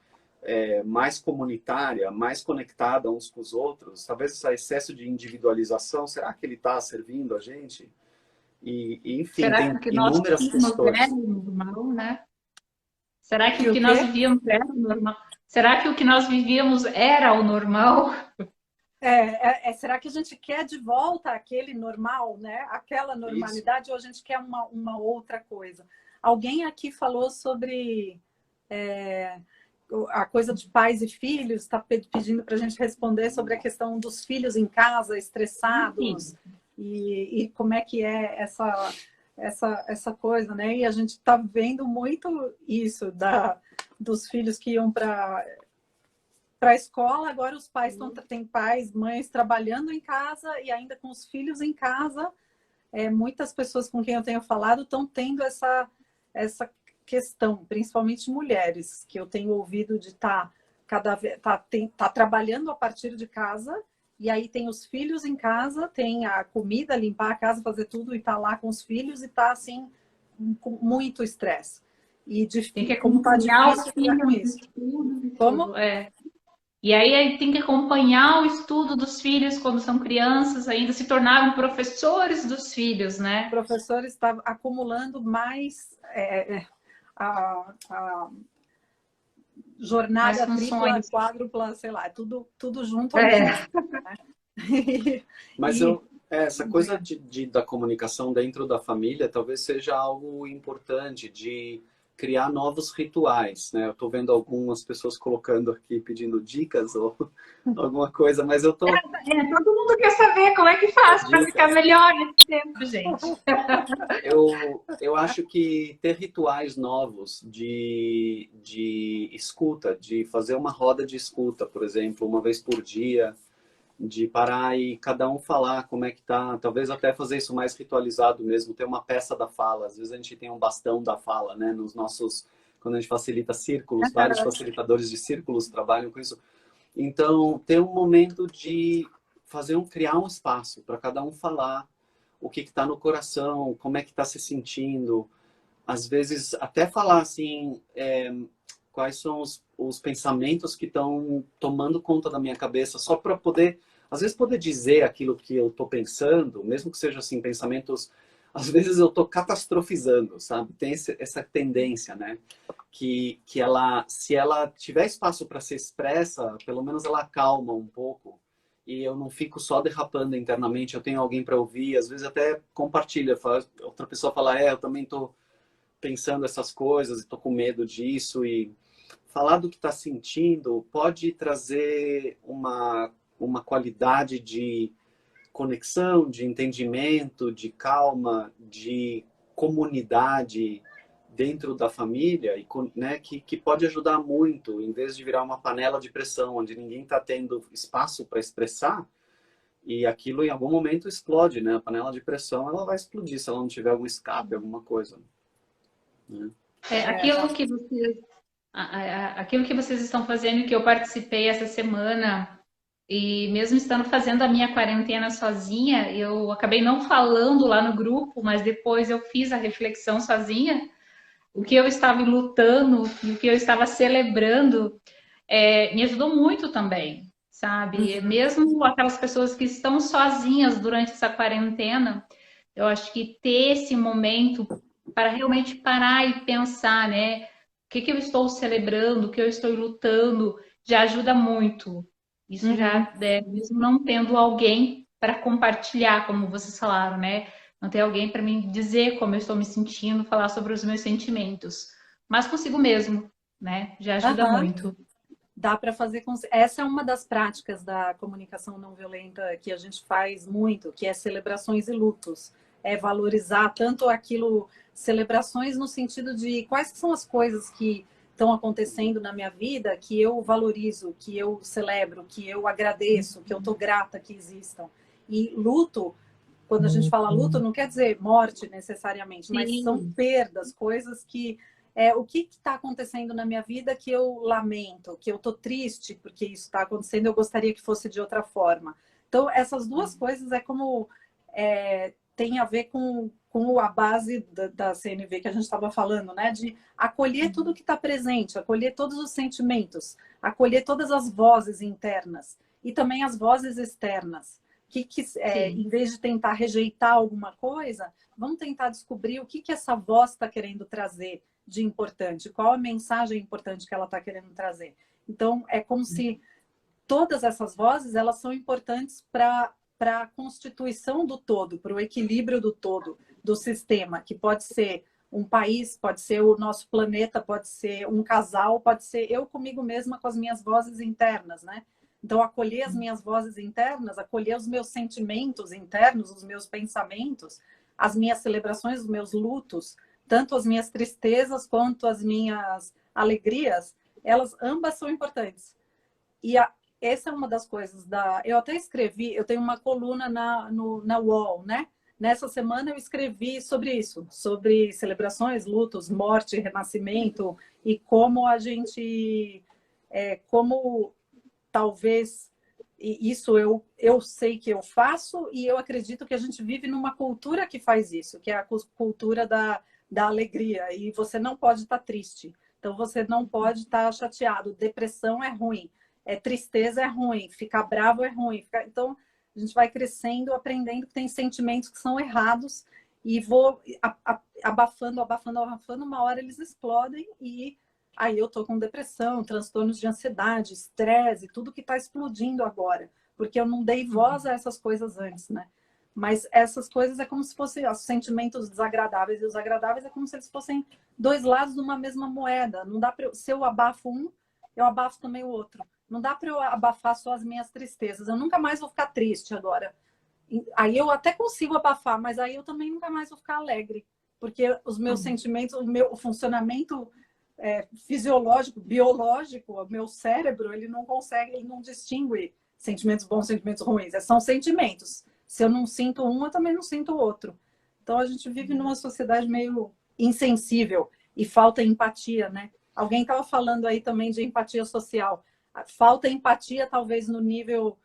mais comunitária, mais conectada uns com os outros? Talvez esse excesso de individualização, será que ele está servindo a gente? E enfim, será tem inúmeras questões. Era normal, né? Será que o que nós vivíamos era o normal? Será que o que nós vivíamos era o normal? Será que a gente quer de volta aquele normal, né? Aquela normalidade, ou a gente quer uma outra coisa? Alguém aqui falou sobre a coisa de pais e filhos, está pedindo para a gente responder sobre a questão dos filhos em casa, estressados, e como é que é essa coisa, né? E a gente está vendo muito isso dos filhos que iam para a escola, agora os pais têm pais, mães trabalhando em casa e ainda com os filhos em casa. Muitas pessoas com quem eu tenho falado estão tendo essa questão, principalmente mulheres, que eu tenho ouvido de tá trabalhando a partir de casa, e aí tem os filhos em casa, tem a comida, limpar a casa, fazer tudo, e tá lá com os filhos, e tá assim, com muito estresse. E tem que como tá difícil lidar com isso. Como? E aí tem que acompanhar o estudo dos filhos quando são crianças, ainda se tornaram professores dos filhos, O né? professor está acumulando mais a Mais jornada tripla, funções. quádrupla, sei lá, tudo junto ao mesmo É, tempo. E, Mas e essa coisa da comunicação dentro da família talvez seja algo importante de criar novos rituais, né? Eu estou vendo algumas pessoas colocando aqui, pedindo dicas ou alguma coisa, mas eu estou todo mundo quer saber como é que faz para ficar dicas. melhor nesse tempo, gente. Eu acho que ter rituais novos de escuta, de fazer uma roda de escuta, por exemplo, uma vez por dia, de parar e cada um falar como é que tá, talvez até fazer isso mais ritualizado mesmo, ter uma peça da fala. Às vezes a gente tem um bastão da fala, né, nos nossos, quando a gente facilita círculos, vários facilitadores de círculos trabalham com isso. Então, ter um momento de criar um espaço para cada um falar o que está no coração, como é que está se sentindo. Às vezes, até falar assim, quais são os pensamentos que estão tomando conta da minha cabeça, só para poder, às vezes, poder dizer aquilo que eu estou pensando, mesmo que seja assim, pensamentos. Às vezes eu estou catastrofizando, sabe? Tem essa tendência, né? Que ela, se ela tiver espaço para ser expressa, pelo menos ela acalma um pouco e eu não fico só derrapando internamente. Eu tenho alguém para ouvir, às vezes até compartilha, outra pessoa fala, eu também estou pensando essas coisas e estou com medo disso, e falar do que está sentindo pode trazer uma qualidade de conexão, de entendimento, de calma, de comunidade dentro da família, e né, que pode ajudar muito, em vez de virar uma panela de pressão, onde ninguém está tendo espaço para expressar, e aquilo em algum momento explode, né? A panela de pressão ela vai explodir se ela não tiver algum escape, alguma coisa, né? É, aquilo que vocês estão fazendo, que eu participei essa semana, e mesmo estando fazendo a minha quarentena sozinha, eu acabei não falando lá no grupo, mas depois eu fiz a reflexão sozinha, o que eu estava lutando e o que eu estava celebrando, me ajudou muito também, sabe? Mesmo aquelas pessoas que estão sozinhas durante essa quarentena, eu acho que ter esse momento para realmente parar e pensar, né? O que que eu estou celebrando, o que eu estou lutando, já ajuda muito. Isso Uhum. já, mesmo não tendo alguém para compartilhar, como vocês falaram, né? Não ter alguém para me dizer como eu estou me sentindo, falar sobre os meus sentimentos, mas consigo mesmo, né? Já ajuda Aham. muito. Dá para fazer com... Essa é uma das práticas da comunicação não violenta que a gente faz muito, que é celebrações e lutos. É valorizar tanto aquilo, celebrações no sentido de quais são as coisas que estão acontecendo na minha vida que eu valorizo, que eu celebro, que eu agradeço, que eu estou grata que existam. E luto, quando a gente fala luto, não quer dizer morte necessariamente, mas são Sim. perdas, coisas que o que está acontecendo na minha vida que eu lamento, que eu estou triste porque isso está acontecendo, eu gostaria que fosse de outra forma. Então, essas duas coisas tem a ver com a base da CNV que a gente estava falando, né? De acolher tudo que está presente, acolher todos os sentimentos, acolher todas as vozes internas e também as vozes externas. Sim. Em vez de tentar rejeitar alguma coisa, vamos tentar descobrir o que essa voz está querendo trazer de importante, qual a mensagem importante que ela está querendo trazer. Então, é como se todas essas vozes elas são importantes para a constituição do todo, para o equilíbrio do todo, do sistema, que pode ser um país, pode ser o nosso planeta, pode ser um casal, pode ser eu comigo mesma com as minhas vozes internas, né? Então, acolher as minhas vozes internas, acolher os meus sentimentos internos, os meus pensamentos, as minhas celebrações, os meus lutos, tanto as minhas tristezas quanto as minhas alegrias, elas ambas são importantes. E essa é uma das coisas eu até escrevi, eu tenho uma coluna na UOL, né? Nessa semana eu escrevi sobre isso, sobre celebrações, lutos, morte, renascimento e como a gente, como talvez isso eu sei que eu faço e eu acredito que a gente vive numa cultura que faz isso, que é a cultura da alegria. E você não pode estar triste, então você não pode estar chateado. Depressão é ruim. tristeza é ruim, ficar bravo é ruim. Então, a gente vai crescendo, aprendendo que tem sentimentos que são errados e vou abafando, uma hora eles explodem e aí eu tô com depressão, transtornos de ansiedade, estresse, tudo que está explodindo agora, porque eu não dei voz a essas coisas antes, né? Mas essas coisas é como se fossem os sentimentos desagradáveis e os agradáveis é como se eles fossem dois lados de uma mesma moeda. Não dá para se eu abafo um, eu abafo também o outro. Não dá para eu abafar só as minhas tristezas. Eu nunca mais vou ficar triste agora. Aí eu até consigo abafar, mas aí eu também nunca mais vou ficar alegre, porque os meus sentimentos, o funcionamento fisiológico, biológico, o meu cérebro, ele não consegue, ele não distingue sentimentos bons, sentimentos ruins. São sentimentos. Se eu não sinto um, eu também não sinto o outro. Então a gente vive numa sociedade meio insensível e falta empatia, né? Alguém estava falando aí também de empatia social. Falta empatia, talvez no nível...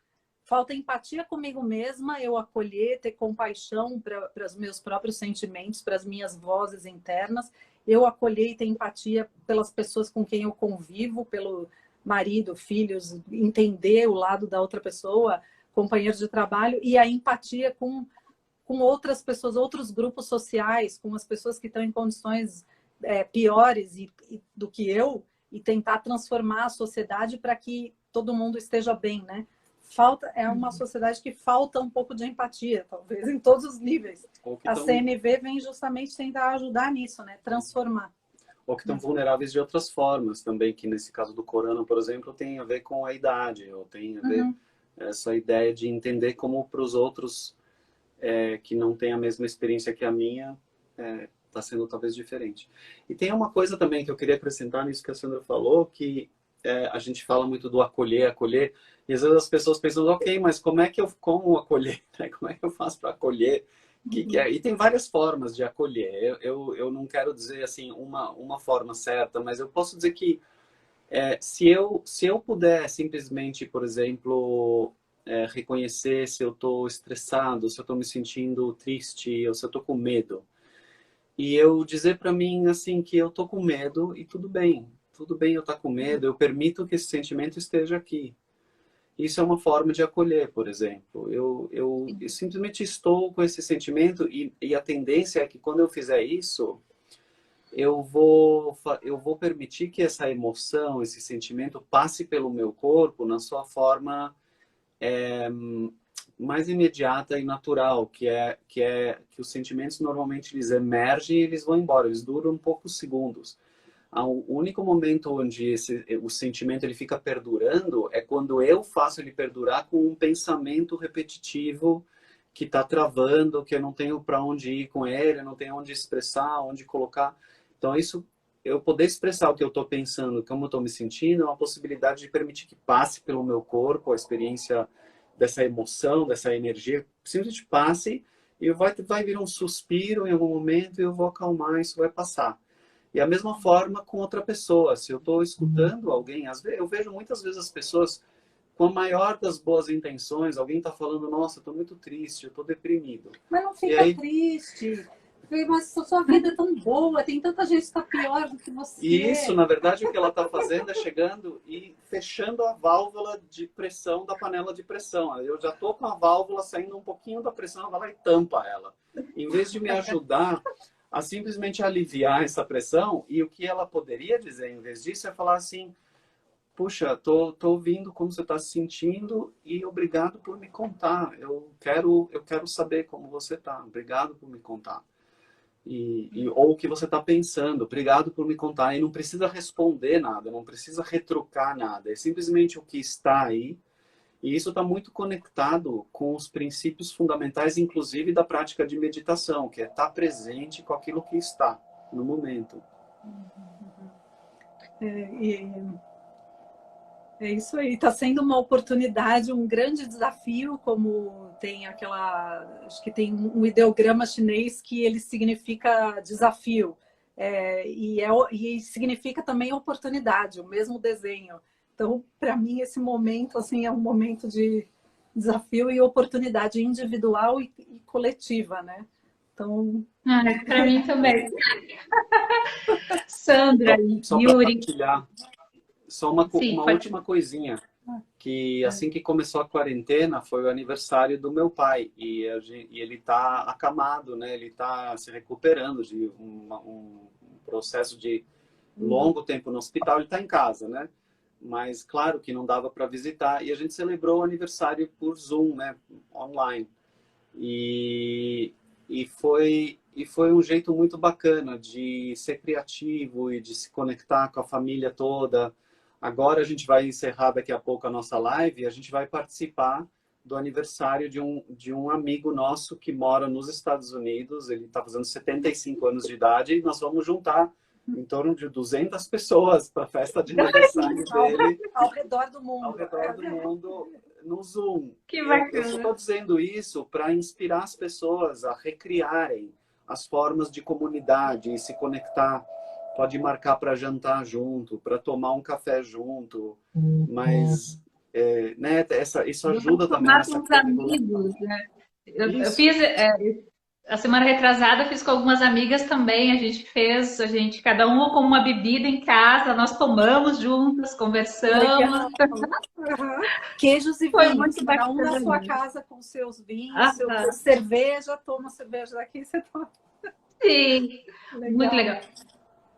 Falta empatia comigo mesma, eu acolher, ter compaixão para os meus próprios sentimentos, para as minhas vozes internas. Eu acolher e ter empatia pelas pessoas com quem eu convivo, pelo marido, filhos, entender o lado da outra pessoa, companheiros de trabalho, e a empatia com outras pessoas, outros grupos sociais, com as pessoas que estão em condições piores do que eu, e tentar transformar a sociedade para que todo mundo esteja bem, né? É uma sociedade que falta um pouco de empatia, talvez, em todos os níveis. A CNV vem justamente tentar ajudar nisso, né? Transformar. Ou que estão vulneráveis de outras formas também, que nesse caso do corona, por exemplo, tem a ver com a idade, ou tem a ver essa ideia de entender como para os outros que não têm a mesma experiência que a minha, está sendo talvez diferente. E tem uma coisa também que eu queria acrescentar nisso que a Sandra falou, que a gente fala muito do acolher, e às vezes as pessoas pensam, ok, mas como acolher? Né? Como é que eu faço para acolher? E tem várias formas de acolher. Eu não quero dizer assim uma forma certa, mas eu posso dizer que se eu puder simplesmente, por exemplo, reconhecer se eu estou estressado, se eu estou me sentindo triste, ou se eu estou com medo, e eu dizer para mim assim que eu estou com medo e tudo bem eu estar com medo, eu permito que esse sentimento esteja aqui. Isso é uma forma de acolher, por exemplo. Eu simplesmente estou com esse sentimento e a tendência é que quando eu fizer isso, eu vou permitir que essa emoção, esse sentimento passe pelo meu corpo na sua forma mais imediata e natural, que os sentimentos normalmente eles emergem e eles vão embora, eles duram poucos segundos. O único momento onde o sentimento ele fica perdurando é quando eu faço ele perdurar com um pensamento repetitivo que está travando, que eu não tenho para onde ir com ele, eu não tenho onde expressar, onde colocar. Então, eu poder expressar o que eu estou pensando, como eu estou me sentindo, é uma possibilidade de permitir que passe pelo meu corpo a experiência dessa emoção, dessa energia, simplesmente passe e vai vir um suspiro em algum momento e eu vou acalmar, isso vai passar. E a mesma forma com outra pessoa. Se eu estou escutando alguém, eu vejo muitas vezes as pessoas com a maior das boas intenções, alguém está falando, nossa, eu estou muito triste, eu estou deprimido. Mas não fica triste. Mas a sua vida é tão boa, tem tanta gente que está pior do que você. E isso, na verdade, o que ela está fazendo é chegando e fechando a válvula de pressão da panela de pressão. Eu já estou com a válvula saindo um pouquinho da pressão, ela vai e tampa ela. Em vez de me ajudar a simplesmente aliviar essa pressão, e o que ela poderia dizer em vez disso é falar assim, puxa, tô ouvindo como você está se sentindo e obrigado por me contar. Eu quero saber como você está. Obrigado por me contar. Ou o que você está pensando. Obrigado por me contar. E não precisa responder nada, não precisa retrucar nada. É simplesmente o que está aí. E isso está muito conectado com os princípios fundamentais, inclusive da prática de meditação, que é estar presente com aquilo que está no momento. É isso aí. Está sendo uma oportunidade, um grande desafio, como tem acho que tem um ideograma chinês que ele significa desafio. E significa também oportunidade, o mesmo desenho. Então, para mim, esse momento assim, é um momento de desafio e oportunidade individual e coletiva, né? Então... para mim também. Sandra e só Yuri. Só uma última coisinha. que assim que começou a quarentena foi o aniversário do meu pai e ele está acamado, né? Ele está se recuperando de um processo de longo tempo no hospital. Ele está em casa, né? Mas claro que não dava para visitar e a gente celebrou o aniversário por Zoom, né? Online. E foi um jeito muito bacana de ser criativo e de se conectar com a família toda. Agora a gente vai encerrar daqui a pouco a nossa live e a gente vai participar do aniversário de um amigo nosso que mora nos Estados Unidos. Ele está fazendo 75 anos de idade e nós vamos juntar em torno de 200 pessoas para a festa de aniversário dele. Ao redor do mundo. Ao redor do mundo, no Zoom. Que bacana. Eu estou dizendo isso para inspirar as pessoas a recriarem as formas de comunidade e se conectar. Pode marcar para jantar junto, para tomar um café junto, mas né, isso ajuda também nessa com os amigos, né? Eu fiz a semana retrasada, fiz com algumas amigas também. A gente cada uma com uma bebida em casa, nós tomamos juntas, conversamos. Queijos e Foi vinhos, muito cada um na bacana. sua casa com seus vinhos, sua cerveja, toma cerveja daqui, você toma. Sim, muito legal.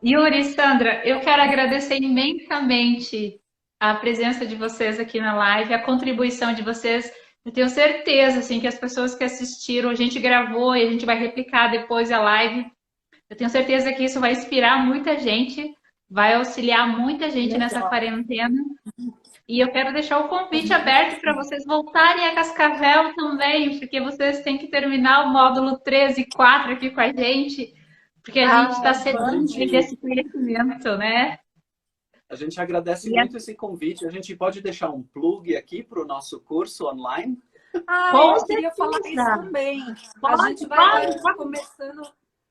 Yuri e Sandra, eu quero agradecer imensamente a presença de vocês aqui na live, a contribuição de vocês. Eu tenho certeza assim, que as pessoas que assistiram, a gente gravou e a gente vai replicar depois a live. Eu tenho certeza que isso vai inspirar muita gente, vai auxiliar muita gente nessa quarentena. E eu quero deixar o convite aberto para vocês voltarem a Cascavel também, porque vocês têm que terminar o módulo 13 e 4 aqui com a gente. Porque a gente está cedendo esse conhecimento, né? A gente agradece muito esse convite. A gente pode deixar um plug aqui para o nosso curso online? Eu queria falar isso também. A gente vai começando...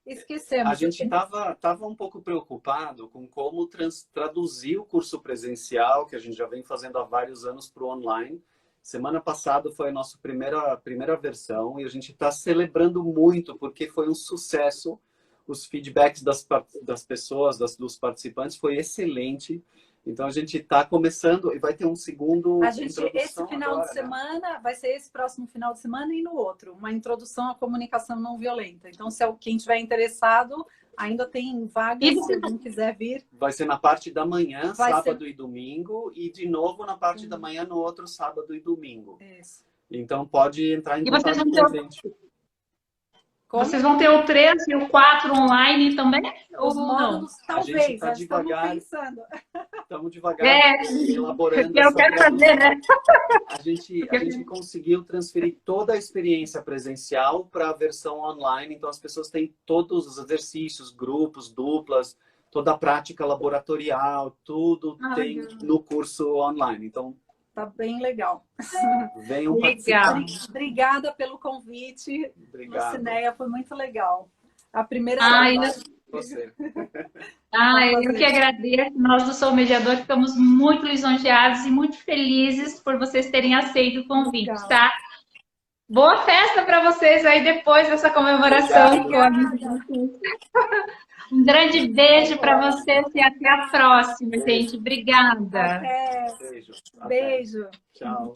Esquecemos. A gente estava um pouco preocupado com como traduzir o curso presencial, que a gente já vem fazendo há vários anos, para o online. Semana passada foi a nossa primeira versão e a gente está celebrando muito, porque foi um sucesso. Os feedbacks das pessoas, dos participantes, foi excelente. Então, a gente está começando e vai ter um segundo... Esse final de semana, vai ser esse próximo final de semana e no outro. Uma introdução à comunicação não violenta. Então, se quem estiver interessado, ainda tem vagas, se alguém quiser vir. Vai ser na parte da manhã, sábado e domingo. E, de novo, na parte da manhã, no outro sábado e domingo. Isso. Então, pode entrar em contato com a gente. Vocês vão ter o 3 e o 4 online também? Os módulos, talvez, a gente tá estamos pensando. Estamos devagar, elaborando. Eu quero fazer, né? A gente conseguiu transferir toda a experiência presencial para a versão online, então as pessoas têm todos os exercícios, grupos, duplas, toda a prática laboratorial, tudo tem no curso online. Então, tá bem legal. Venham participar. Obrigada pelo convite. Obrigado. Lucinéia, foi muito legal. A primeira você. Eu que agradeço. Nós do Sou Mediador ficamos muito lisonjeados e muito felizes por vocês terem aceito o convite, tá? Boa festa para vocês aí depois dessa comemoração. Um grande beijo para vocês e até a próxima, gente. Obrigada. Beijo. Tchau.